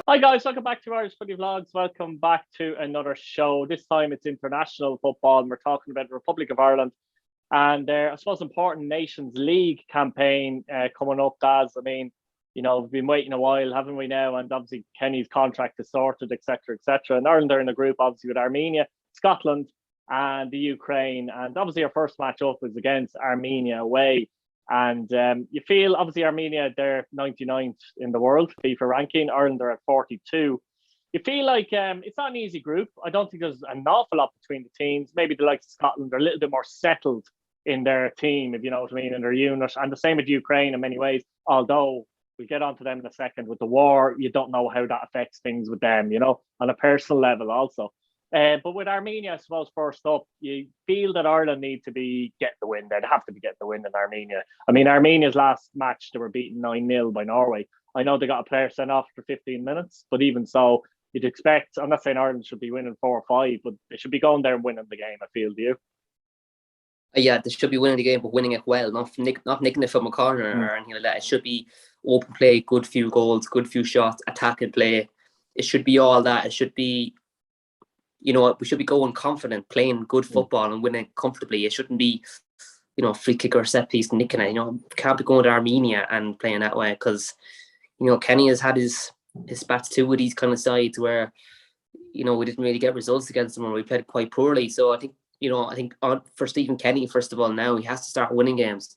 Hi guys, welcome back to Irish Footy Vlogs. Welcome back to another show. This time it's international football and we're talking about the Republic of Ireland and their, I suppose, important Nations League campaign coming up, guys. I mean, we've been waiting a while, haven't we now? And obviously Kenny's contract is sorted, etc., etc. And Ireland are in a group, obviously, with Armenia, Scotland and the Ukraine. And obviously our first match up is against Armenia away. And you feel, obviously, Armenia, they're 99th in the world, FIFA ranking. Ireland are at 42. You feel like it's not an easy group. I don't think there's an awful lot between the teams. Maybe the likes of Scotland are a little bit more settled in their team, if you know what I mean, in their unit. And the same with Ukraine in many ways, although we'll get onto them in a second. With the war, you don't know how that affects things with them, on a personal level also. But with Armenia, I suppose, first up, you feel that Ireland need to be getting the win there. They have to be getting the win in Armenia. I mean, Armenia's last match, they were beaten 9-0 by Norway. I know they got a player sent off for 15 minutes, but even so, you'd expect, I'm not saying Ireland should be winning 4 or 5, but they should be going there and winning the game, I feel. Do you? Yeah, they should be winning the game, but winning it well, not nicking it from a corner or anything like that. It should be open play, good few goals, good few shots, attacking play. It should be all that. It should be, we should be going confident, playing good football and winning comfortably. It shouldn't be, free kick or set piece nicking it. Can't be going to Armenia and playing that way because, Kenny has had his spats too with these kind of sides where, we didn't really get results against them or we played quite poorly. So I think, for Stephen Kenny, first of all, now he has to start winning games.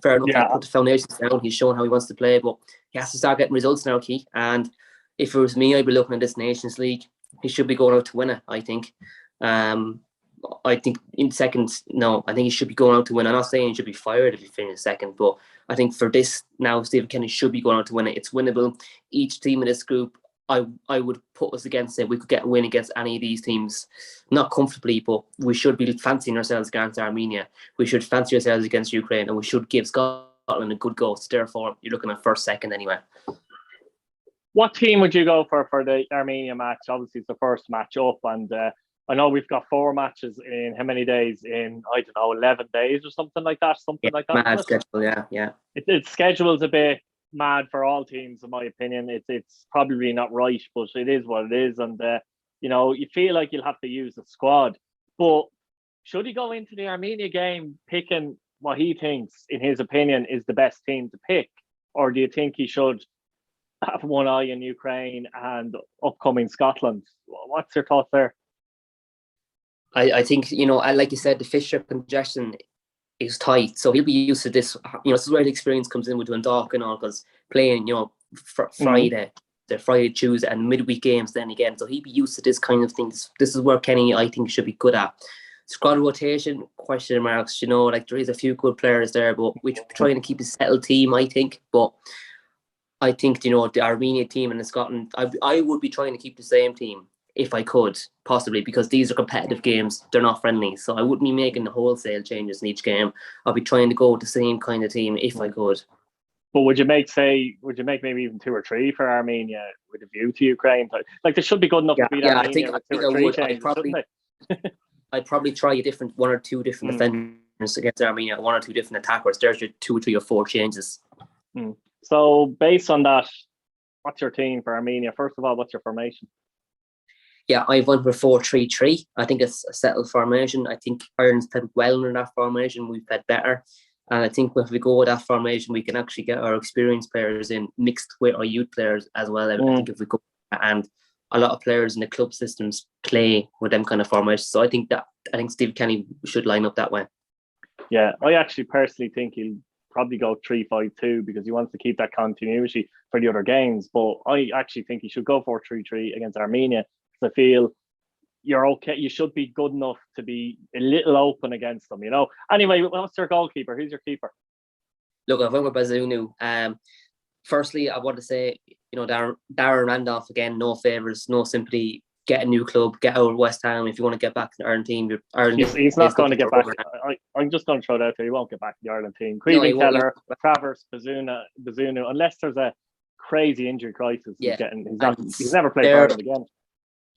Fair enough, he put the foundations down. He's shown how he wants to play, but he has to start getting results now, Keith. And if it was me, I'd be looking at this Nations League. He should be going out to win it, I think. I think in second, no, I think he should be going out to win. I'm not saying he should be fired if he finishes second, but I think for this now, Stephen Kenny should be going out to win it. It's winnable. Each team in this group, I would put us against it. We could get a win against any of these teams. Not comfortably, but we should be fancying ourselves against Armenia. We should fancy ourselves against Ukraine, and we should give Scotland a good go. So therefore, you're looking at first, second anyway. What team would you go for the Armenia match? Obviously, it's the first match up, and I know we've got 4 matches in how many days? In, I don't know, 11 days or something like that. Mad schedule, yeah. Its schedule's a bit mad for all teams, in my opinion. It's probably not right, but it is what it is. And, you feel like you'll have to use the squad. But should he go into the Armenia game picking what he thinks, in his opinion, is the best team to pick? Or do you think he should have one eye in Ukraine and upcoming Scotland? What's your thoughts there? I think, like you said, the fixture congestion is tight. So he'll be used to this. This is where the experience comes in with Dundalk and all, because playing, Friday, the Friday, Tuesday and midweek games then again. So he'll be used to this kind of thing. This is where Kenny, I think, should be good at. Squad rotation, question marks, there is a few good players there, but we're trying to keep a settled team, I think. But I think, the Armenia team and the Scotland, I would be trying to keep the same team if I could, possibly, because these are competitive games. They're not friendly. So I wouldn't be making the wholesale changes in each game. I'll be trying to go with the same kind of team if I could. But would you make maybe even 2 or 3 for Armenia with a view to Ukraine? Like, they should be good enough to beat Armenia with 2 or 3 changes, I'd probably try a different 1 or 2 different defenders against Armenia, 1 or 2 different attackers. There's your 2 or 3 or 4 changes. So based on that, what's your team for Armenia? First of all, what's your formation? Yeah, I went with 4-3-3. I think it's a settled formation. I think Ireland's played well in that formation. We've played better. And I think if we go with that formation, we can actually get our experienced players in mixed with our youth players as well. I think if we go, and a lot of players in the club systems play with them kind of formations. So I think Steve Kenny should line up that way. Yeah, I actually personally think he'll probably go 3-5-2 because he wants to keep that continuity for the other games. But I actually think he should go 4-3-3 against Armenia. I feel you're okay. You should be good enough to be a little open against them, Anyway, what's your goalkeeper? Who's your keeper? Look, I went with Bazunu. Firstly, I want to say, Darren Randolph, again, no favours, no sympathy. Get a new club, get out of West Ham if you want to get back to the Ireland team. He's not going to get back. I'm just going to throw it out there. He won't get back to the Ireland team. Creevy, Keller, Travers, Bazunu, unless there's a crazy injury crisis. He's never played for Ireland again.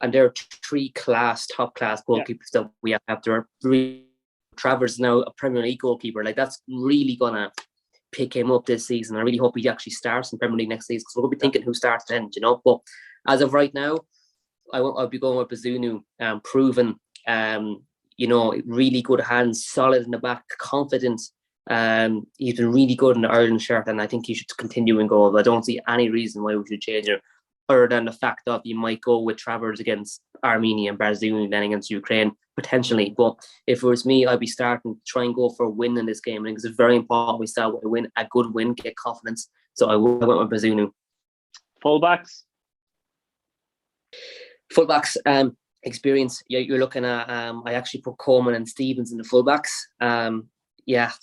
And there are 3 top class goalkeepers that we have. There are 3. Travers now a Premier League goalkeeper. Like, that's really gonna pick him up this season. I really hope he actually starts in Premier League next season, because we're gonna be thinking who starts then, But as of right now, I'll be going with Bazunu, proven, really good hands, solid in the back, confident. He's been really good in the Ireland shirt, and I think he should continue in goal. I don't see any reason why we should change it, other than the fact that you might go with Travers against Armenia and Brazil, then against Ukraine, potentially. But if it was me, I'd be starting to try and go for a win in this game. I think it's very important we start with a win, a good win, get confidence. So I went with Bazunu. Fullbacks? Fullbacks, experience. Yeah, you're looking at, I actually put Coleman and Stevens in the fullbacks.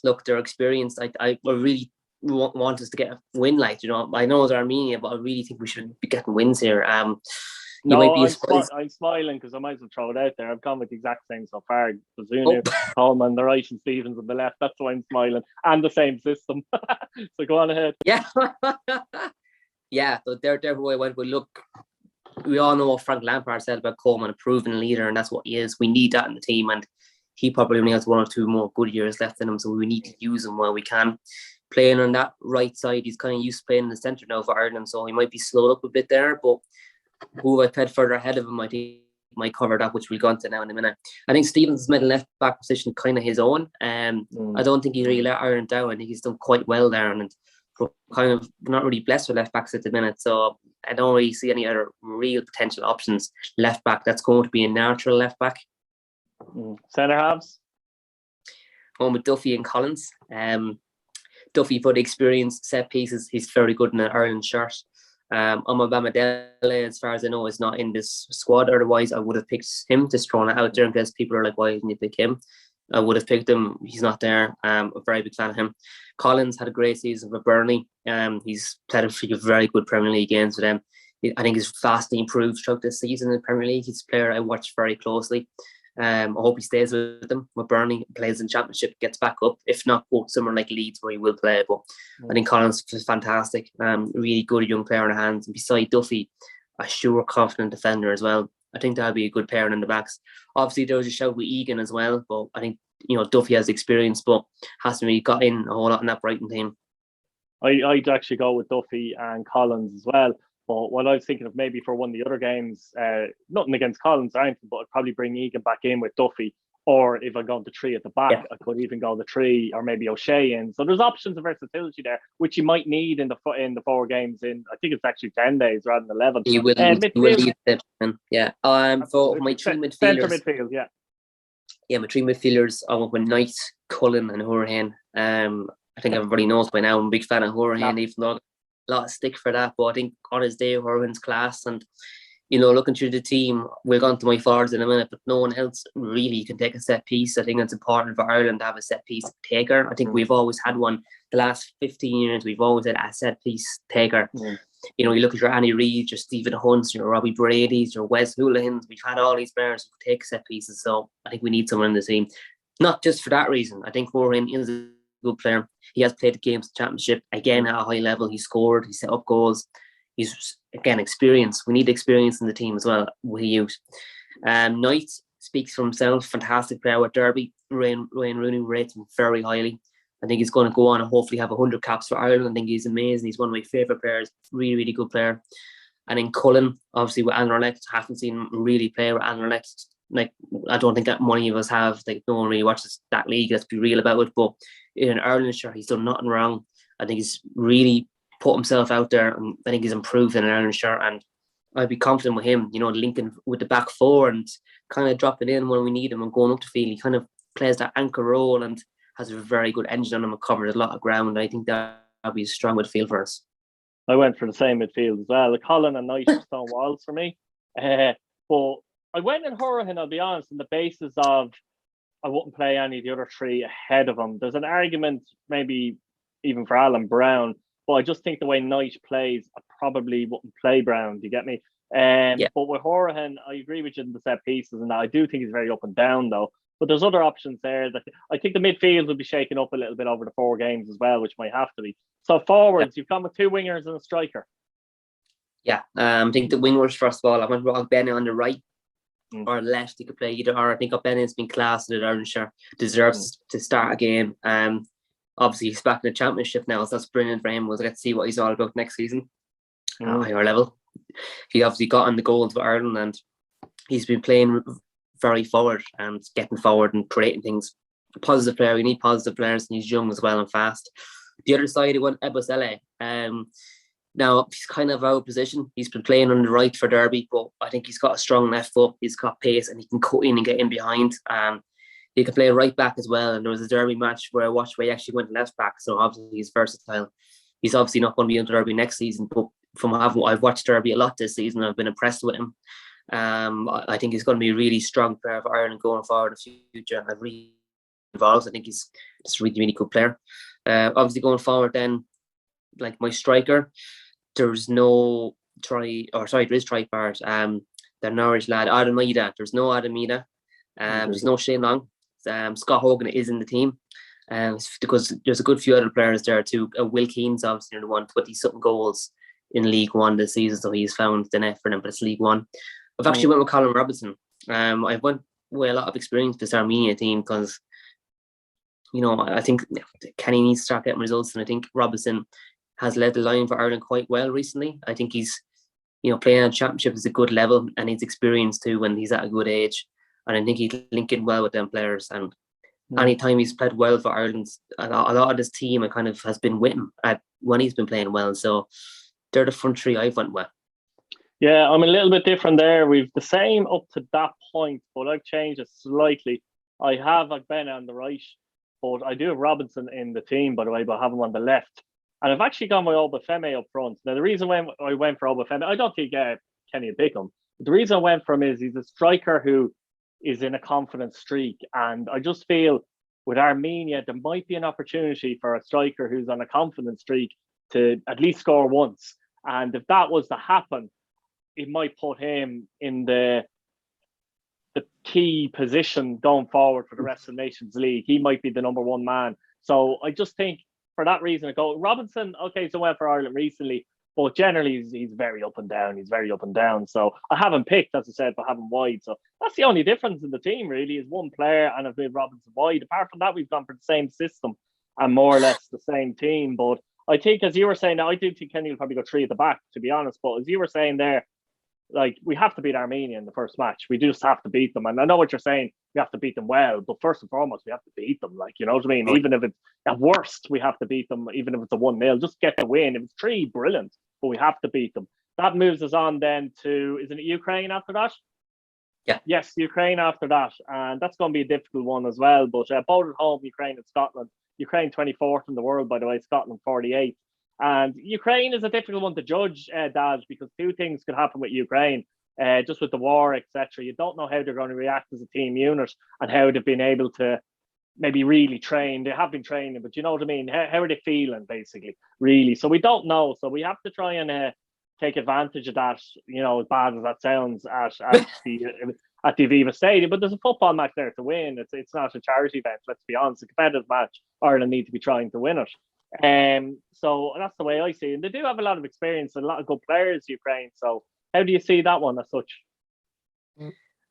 Look, they're experienced. I really want us to get a win, I know it's Armenia, but I really think we should be getting wins here. I'm smiling because I might as well throw it out there. I've gone with the exact same so far. Bazunu, Coleman, the right, and Stevens on the left. That's why I'm smiling. And the same system. So go on ahead. Yeah. So they're who I went with. Look, we all know what Frank Lampard said about Coleman, a proven leader, and that's what he is. We need that in the team, and he probably only has 1 or 2 more good years left in him, so we need to use him while we can. Playing on that right side, he's kind of used to playing in the centre now for Ireland, so he might be slowed up a bit there, but who I played further ahead of him, I think might cover that, which we'll go into now in a minute. I think Stevens made a left back position kind of his own. I don't think he really let Ireland down. I think he's done quite well there, and kind of not really blessed with left backs at the minute, so I don't really see any other real potential options left back that's going to be a natural left back. Centre halves? One with Duffy and Collins. Duffy, for the experience, set pieces, he's very good in an Ireland shirt. Bamadele, as far as I know, is not in this squad. Otherwise, I would have picked him, just throwing it out there in case people are like, why didn't you pick him? I would have picked him. He's not there. I'm a very big fan of him. Collins had a great season for Burnley. He's played a few very good Premier League games for them. I think he's vastly improved throughout this season in the Premier League. He's a player I watch very closely. I hope he stays with them, with Burnley, plays in Championship, gets back up. If not, go to somewhere like Leeds where he will play. But I think Collins is fantastic. Really good young player in the hands. And beside Duffy, a sure, confident defender as well. I think that'll be a good pairing in the backs. Obviously, there was a shout with Egan as well, but I think Duffy has experience, but hasn't really got in a whole lot in that Brighton team. I'd actually go with Duffy and Collins as well. But what I was thinking of maybe for one of the other games, nothing against Collins or anything, but I'd probably bring Egan back in with Duffy. Or if I go the 3 at the back, I could even go the 3 or maybe O'Shea in. So there's options of versatility there, which you might need in the 4 games in. I think it's actually 10 days rather than 11. You will need them. Yeah. For my 3 midfielders. Centre midfield, yeah. Yeah, my 3 midfielders, I went with Knight, Cullen, and Hourihane. I think everybody knows by now I'm a big fan of Hourihane, even though a lot of stick for that. But I think on his day, Hourihane's class, and looking through the team, we'll go on to my forwards in a minute, but no one else really can take a set piece. I think it's important for Ireland to have a set piece taker. I think we've always had one. The last 15 years, we've always had a set piece taker. You look at your Annie Reid, your Stephen Hunts, your Robbie Brady's, your Wes Houlihan's. We've had all these players who take set pieces, so I think we need someone in the team. Not just for that reason. I think Hourihane is a good player. He has played the games Championship again at a high level. He scored, he set up goals. He's, again, experienced. We need experience in the team as well. We use. Knight speaks for himself. Fantastic player with Derby. Ryan Rooney rates him very highly. I think he's going to go on and hopefully have 100 caps for Ireland. I think he's amazing. He's one of my favourite players. Really, really good player. And then Cullen, obviously with Anderlecht. Haven't seen him really play with Anderlecht. Like, I don't think that many of us have. Like, no one really watches that league. Let's be real about it. But in Ireland, sure, he's done nothing wrong. I think he's really put himself out there, and I think he's improved in an Ireland shirt, and I'd be confident with him, linking with the back 4 and kind of dropping in when we need him and going up the field. He kind of plays that anchor role and has a very good engine on him and covers a lot of ground. I think that'd be a strong midfield for us. I went for the same midfield as well. The Colin and Knight are stone walls for me. But I went in Hourihane, I'll be honest, on the basis of I wouldn't play any of the other 3 ahead of him. There's an argument maybe even for Alan Brown, but I just think the way Knight plays, I probably wouldn't play Brown. Do you get me? But with Hourihane, I agree with you in the set pieces, and I do think he's very up and down though. But there's other options there that I think the midfield will be shaken up a little bit over the 4 games as well, which might have to be. So forwards, you've gone with 2 wingers and a striker. Yeah, I think the wingers, first of all, I went with Benny on the right or left. He could play either or. I think Benny's been class in the Ireland shirt, deserves to start a game. Obviously, he's back in the Championship now, so that's brilliant for him. We'll get to see what he's all about next season at a higher level. he obviously got on the goals for Ireland, and he's been playing very forward and getting forward and creating things. A positive player. We need positive players, and he's young as well and fast. The other side, he went Ebosele. Now, he's kind of out of position. He's been playing on the right for Derby, but I think he's got a strong left foot. He's got pace, and he can cut in and get in behind. He can play right back as well. And there was a Derby match where I watched where he actually went left back. So obviously he's versatile. He's obviously not going to be in Derby next season, but I've watched Derby a lot this season. I've been impressed with him. I think he's going to be a really strong player for Ireland going forward in the future. And I'm really involved. I think he's just a really, really good player. Obviously going forward then, like my striker, there is Tripart. The Norwich lad, Adamida. There's no Adamida. There's no Shane Long. Scott Hogan is in the team. Because there's a good few other players there too. Will Keane's obviously the one 20-something goals in League One this season, so he's found the net for them, but it's League One. I've actually went with Colin Robinson. I went with a lot of experience with this Armenia team because, I think Kenny needs to start getting results, and I think Robinson has led the line for Ireland quite well recently. I think he's, playing on championship is a good level, and he's experienced too when he's at a good age. And I think he's linking well with them players. And anytime he's played well for Ireland, a lot of this team kind of has been with him when he's been playing well. So they're the front three I've went with. Yeah, I'm a little bit different there. We've the same up to that point, but I've changed it slightly. I have Ben on the right, but I do have Robinson in the team, by the way, but I have him on the left. And I've actually gone with Obafemi up front. Now, the reason I went for Obafemi, I don't think Kenny would pick him. But the reason I went for him is he's a striker who is in a confident streak. And I just feel with Armenia, there might be an opportunity for a striker who's on a confident streak to at least score once. And if that was to happen, it might put him in the key position going forward for the rest of the Nations League. He might be the number one man. So I just think for that reason, I go Robinson. Okay, so went for Ireland recently, but generally he's very up and down. He's very up and down. So I haven't picked, as I said, but haven't wide. So that's the only difference in the team, really, is one player and I've made Robinson wide. Apart from that, we've gone for the same system and more or less the same team. But I think, as you were saying, I do think Kenny will probably go three at the back, to be honest. But as you were saying there, like, we have to beat Armenia in the first match. We just have to beat them. And I know what you're saying, we have to beat them well, but first and foremost, we have to beat them. Like, you know what I mean? Even if it's at worst, we have to beat them, even if it's a 1-0, just get the win. If it's 3, brilliant, but we have to beat them. That moves us on then to, isn't it Ukraine after that? Yeah. Yes, Ukraine after that. And that's going to be a difficult one as well. But both at home, Ukraine and Scotland. Ukraine 24th in the world, by the way, Scotland 48th. And Ukraine is a difficult one to judge, Dad, because two things could happen with Ukraine, just with the war, etc. You don't know how they're going to react as a team unit and how they've been able to maybe really train. They have been training, but you know what I mean? How are they feeling, basically, really? So we don't know. So we have to try and take advantage of that, as bad as that sounds, at the Aviva Stadium. But there's a football match there to win. It's not a charity event, let's be honest. A competitive match. Ireland need to be trying to win it. So that's the way I see it. And they do have a lot of experience and a lot of good players, Ukraine. So how do you see that one as such?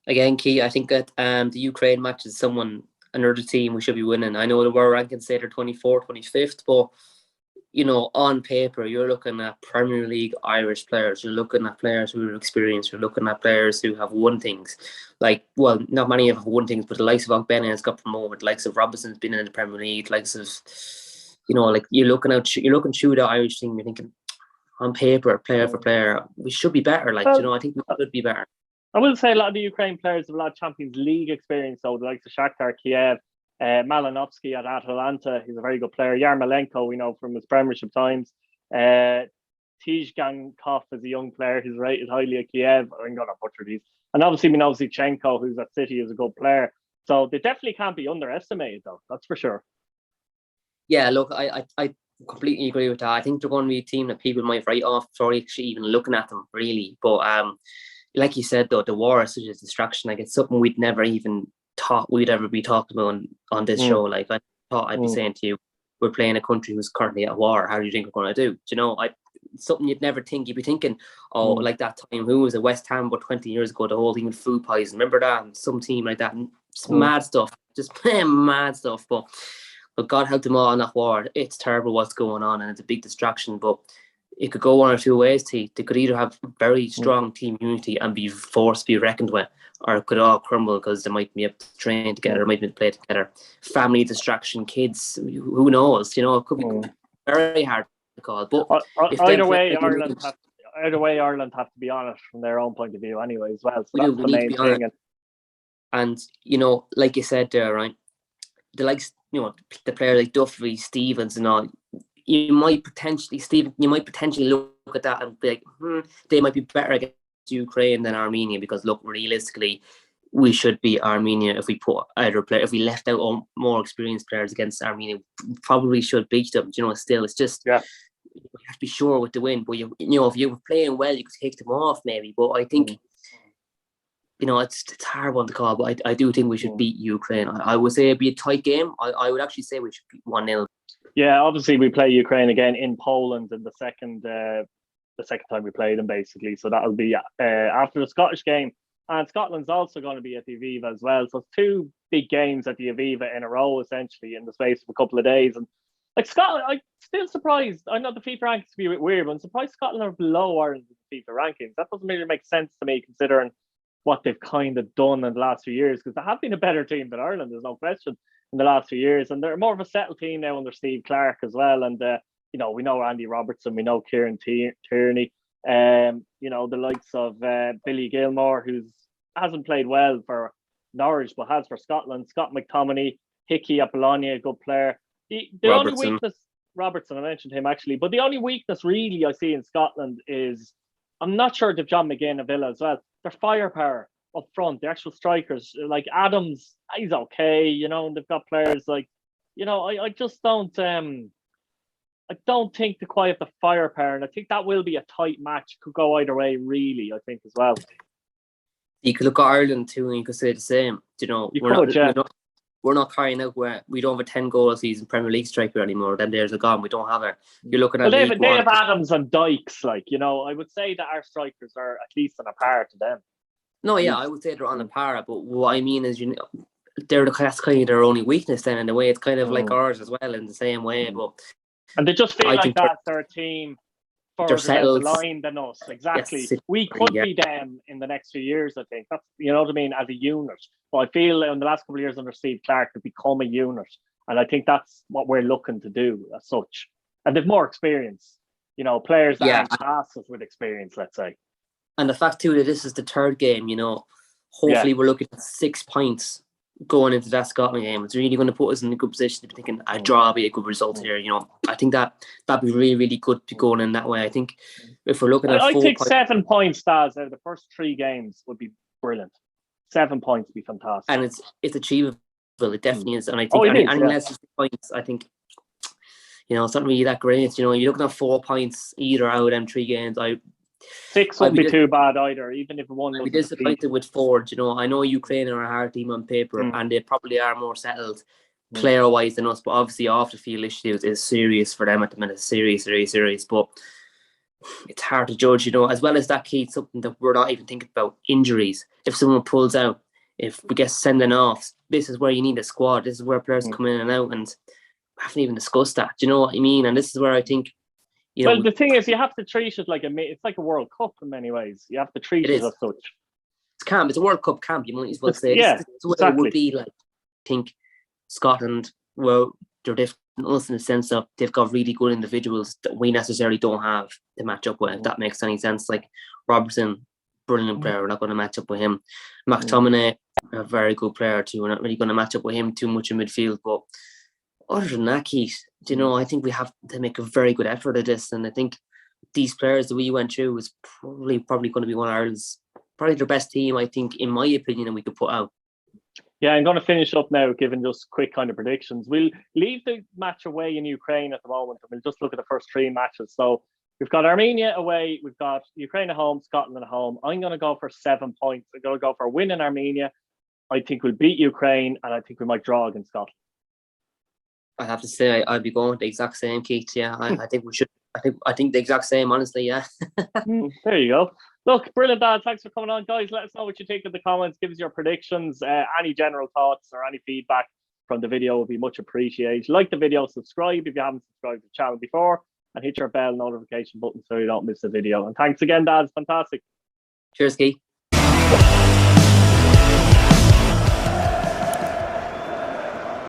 Again, Key, I think that the Ukraine match is another team we should be winning. I know the world ranking say they're 24th, 25th, but on paper, you're looking at Premier League Irish players. You're looking at players who are experienced. You're looking at players who have won things. Not many have won things, but the likes of Ogbenin has got promoted. The likes of Robinson's been in the Premier League. The likes of you're looking through the Irish team, you're thinking, on paper, player for player, we should be better. I think we could be better. I will say a lot of the Ukraine players have a lot of Champions League experience, though, the likes of Shakhtar Kiev, Malinovsky at Atalanta, he's a very good player. Yarmolenko, we know from his Premiership times. Tizhgankov is a young player, he's rated highly at Kiev. I'm going to butcher these. And obviously, we know Zichenko, who's at City, is a good player. So they definitely can't be underestimated, though, that's for sure. Yeah, look, I completely agree with that. I think they're going to be a team that people might write off before actually even looking at them, really. But like you said, though, the war is such a distraction. Like, it's something we'd never even thought we'd ever be talking about on this show. Like, I thought I'd be saying to you, we're playing a country who's currently at war. How do you think we're going to do? Something you'd never think. You'd be thinking, like that time, who was at West Ham about 20 years ago, the whole thing with food poison. Remember that? Some team like that. Mad stuff. Just mad stuff. But God help them all on that war. It's terrible what's going on, and it's a big distraction. But it could go one or two ways. They could either have very strong team unity and be forced to be reckoned with, or it could all crumble because they might be able to train together, might be able to play together. Family distraction, kids, who knows? It could be very hard to call. But either way, Ireland have to be on it from their own point of view anyway as well. So that's the main thing. And like you said there, right? The likes, the player like Duffy, Stevens, and all. You might potentially look at that and be like, they might be better against Ukraine than Armenia, because look, realistically, we should be Armenia if we put either player. If we left out more experienced players against Armenia, probably should beat them. Still, it's just you have to be sure with the win. But if you were playing well, you could take them off maybe. But I think it's a hard one to call. But I do think we should beat Ukraine. I would say it'd be a tight game. I would actually say we should beat 1-0. Yeah, obviously we play Ukraine again in Poland in the second time we play them, basically. So that'll be after the Scottish game. And Scotland's also going to be at the Aviva as well. So it's two big games at the Aviva in a row, essentially, in the space of a couple of days. And like Scotland, I'm still surprised. I know the FIFA rankings can be a bit weird, but I'm surprised Scotland are below Ireland in the FIFA rankings. That doesn't really make sense to me, considering what they've kind of done in the last few years, because they have been a better team than Ireland, there's no question, in the last few years. And they're more of a settled team now under Steve Clark as well. And, we know Andy Robertson, we know Kieran Tierney, the likes of Billy Gilmore, who hasn't played well for Norwich, but has for Scotland. Scott McTominay, Hickey Apollonia, good player. The only weakness, Robertson, I mentioned him actually, but the only weakness really I see in Scotland is, I'm not sure if John McGinn of Villa as well, their firepower up front, the actual strikers, like Adams, he's okay, and they've got players like, I just don't, I don't think they quite have the firepower, and I think that will be a tight match. Could go either way, really, I think, as well. You could look at Ireland too, and you could say the same. We're not carrying out where we don't have a 10-goal season Premier League striker anymore. Them days are gone. We don't have it. You're looking at they have Adams and Dykes, I would say that our strikers are at least on a par to them. No, yeah, I would say they're on a par, but what I mean is, that's kind of their only weakness then, in a way. It's kind of like ours as well, in the same way. And they just feel like that's their team further down the line than us. Exactly. Yes, we could be them in the next few years, I think. That's, what I mean, as a unit. But I feel in the last couple of years under Steve Clark, to become a unit. And I think that's what we're looking to do as such. And they've more experience. Players that aren't past us with experience, let's say. And the fact too that this is the third game, hopefully we're looking at 6 points going into that Scotland game. It's really going to put us in a good position to be thinking a draw will be a good result here. I think that'd be really, really good to going in that way. I think if we're looking at I think 7 points, Stas, out of the first 3 games would be brilliant. 7 points would be fantastic. And it's achievable. It definitely is. And I think any less than 6 points, I think, it's not really that great. You're looking at 4 points either out of them 3 games. 6 wouldn't be too bad either, even if one. I'd be disappointed with Ford. I know Ukraine are a hard team on paper, and they probably are more settled player-wise than us. But obviously, off the field issues is serious for them at the minute. Serious. But it's hard to judge. As well as that, Keith, something that we're not even thinking about: injuries. If someone pulls out, if we get sending off, this is where you need a squad. This is where players come in and out, and we haven't even discussed that. Do you know what I mean? And this is where I think. Well, the thing is, you have to treat it like it's like a World Cup in many ways. You have to treat it as such. It's camp. It's a World Cup camp. You might as well say. Yeah, exactly. It would be like. I think Scotland, well, they're different us in the sense of they've got really good individuals that we necessarily don't have to match up with. If that makes any sense, like Robertson, brilliant player. We're not going to match up with him. McTominay, a very good player too. We're not really going to match up with him too much in midfield, but. Other than that, Keith, I think we have to make a very good effort at this. And I think these players that we went through is probably going to be one of Ireland's, probably their best team, I think, in my opinion, that we could put out. Yeah, I'm going to finish up now, giving just quick kind of predictions. We'll leave the match away in Ukraine at the moment, and we'll just look at the first 3 matches. So we've got Armenia away, we've got Ukraine at home, Scotland at home. I'm going to go for 7 points. I'm going to go for a win in Armenia. I think we'll beat Ukraine, and I think we might draw against Scotland. I have to say, I'd be going with the exact same, Keith. Yeah, I think we should. I think the exact same, honestly. Yeah. There you go. Look, brilliant, Dad. Thanks for coming on, guys. Let us know what you think in the comments. Give us your predictions, any general thoughts or any feedback from the video would be much appreciated. Like the video, subscribe if you haven't subscribed to the channel before, and hit your bell notification button so you don't miss a video. And thanks again, Dad. It's fantastic. Cheers, Key.